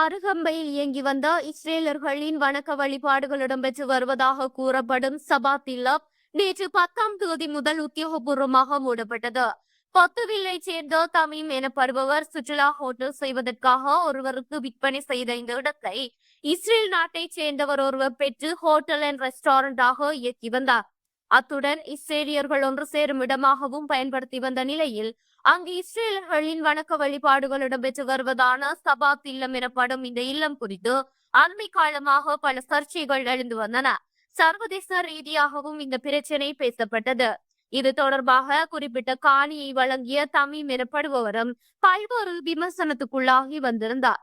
அருகம்பையில் இயங்கி வந்த இஸ்ரேலர்களின் வணக்க வழிபாடுகள் இடம்பெற்று வருவதாக கூறப்படும் சபாத் இல்லம் நேற்று 10ஆம் தேதி முதல் உத்தியோகபூர்வமாக மூடப்பட்டது. பொத்துவில்லை சேர்ந்த தமீம் எனப்படுபவர் சுற்றுலா ஹோட்டல் செய்வதற்காக ஒருவருக்கு விற்பனை செய்த இந்த இடத்தை இஸ்ரேல் நாட்டை சேர்ந்தவர் ஒருவர் பெற்று ஹோட்டல் அண்ட் ரெஸ்டாரண்டாக இயக்கி வந்தார். அத்துடன் இஸ்ரேலியர்கள் ஒன்று சேரும் இடமாகவும் பயன்படுத்தி வந்த நிலையில் அங்கு இஸ்ரேலர்களின் வணக்க வழிபாடுகள் இடம்பெற்று வருவதான சபாத் இல்லம் எனப்படும் இந்த இல்லம் குறித்து அண்மை காலமாக பல சர்ச்சைகள் எழுந்து வந்தன. சர்வதேச ரீதியாகவும் இந்த பிரச்சனை பேசப்பட்டது. இது தொடர்பாக குறிப்பிட்ட காணியை வழங்கிய தமீம் எனப்படுபவரும் பல்வேறு விமர்சனத்துக்குள்ளாகி வந்திருந்தார்.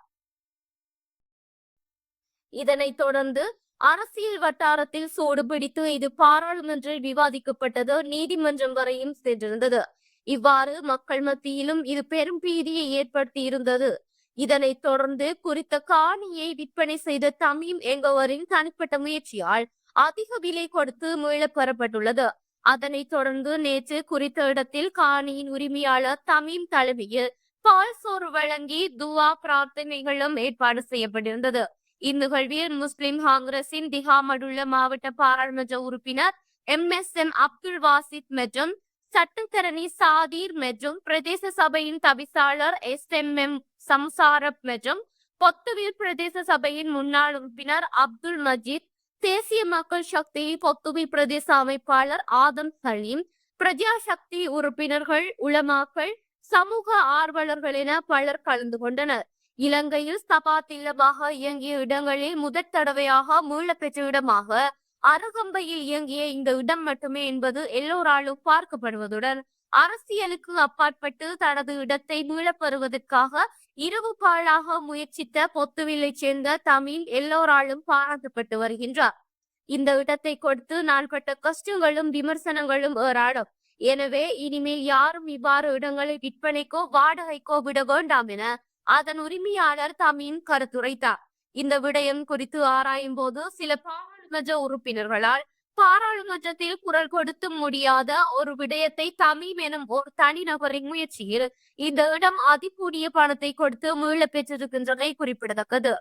இதனைத் தொடர்ந்து அரசியல் வட்டாரத்தில் சூடு பிடித்து இது பாராளுமன்றில் விவாதிக்கப்பட்டது, நீதிமன்றம் வரையும் சென்றிருந்தது. இவ்வாறு மக்கள் மத்தியிலும் இது பெரும் பீதியை ஏற்படுத்தி இருந்தது. இதனைத் தொடர்ந்து குறித்த காணியை விற்பனை செய்த தமீம் என்பவரின் தனிப்பட்ட முயற்சியால் அதிக விலை கொடுத்து மீளப் பெறப்பட்டுள்ளது. அதனைத் தொடர்ந்து நேற்று குறித்த இடத்தில் காணியின் உரிமையாளர் தமீம் தலைமையில் பால் சோறு வழங்கி துவா பிரார்த்தனைகளும் ஏற்பாடு செய்யப்பட்டிருந்தது. இந்நிகழ்வில் முஸ்லிம் காங்கிரசின் திகாமடுள்ள மாவட்ட பாராளுமன்ற உறுப்பினர் MSM அப்துல் வாசித் மற்றும் சட்டத்தரணி சாதீர் மற்றும் பிரதேச சபையின் தவிசாளர் SMM சம்சாரப் மற்றும் பொத்துவில் பிரதேச சபையின் முன்னாள் உறுப்பினர் அப்துல் மஜீத், தேசிய மக்கள் சக்தி பொத்துவில் பிரதேச அமைப்பாளர் ஆதம் சலீம், பிரஜா சக்தி உறுப்பினர்கள், உலமாக்கள், சமூக ஆர்வலர்கள் என பலர் கலந்து கொண்டனர். இலங்கையில் சபாத் இல்லமாக இயங்கிய இடங்களில் முதற் தடவையாக மீளப்பெற்ற இடமாக அருகம்பையில் இயங்கிய இந்த இடம் மட்டுமே என்பது எல்லோராலும் பார்க்கப்படுவதுடன் அரசியலுக்கு அப்பாற்பட்டு தனது இடத்தை மீளப்பெறுவதற்காக இரவு பாழாக முயற்சித்த பொத்துவிலை சேர்ந்த தமீம் எல்லோராலும் பாராட்டப்பட்டு வருகின்றார். இந்த இடத்தை கொடுத்து நான் பட்ட கஷ்டங்களும் விமர்சனங்களும் ஏராளம். எனவே இனிமேல் யாரும் இவ்வாறு இடங்களை விற்பனைக்கோ வாடகைக்கோ விட வேண்டாம் என அதன் உரிமையாளர் தமீம் கருத்துரைத்தார். இந்த விடயம் குறித்து ஆராயும் போது சில பாராளுமன்ற உறுப்பினர்களால் பாராளுமன்றத்தில் குரல் கொடுத்து முடியாத ஒரு விடயத்தை தமீம் எனும் ஒரு தனிநபரின் முயற்சியில் இந்த இடம் அதிகூடிய பணத்தை கொடுத்து மீள பெற்றிருக்கின்றதை குறிப்பிடத்தக்கது.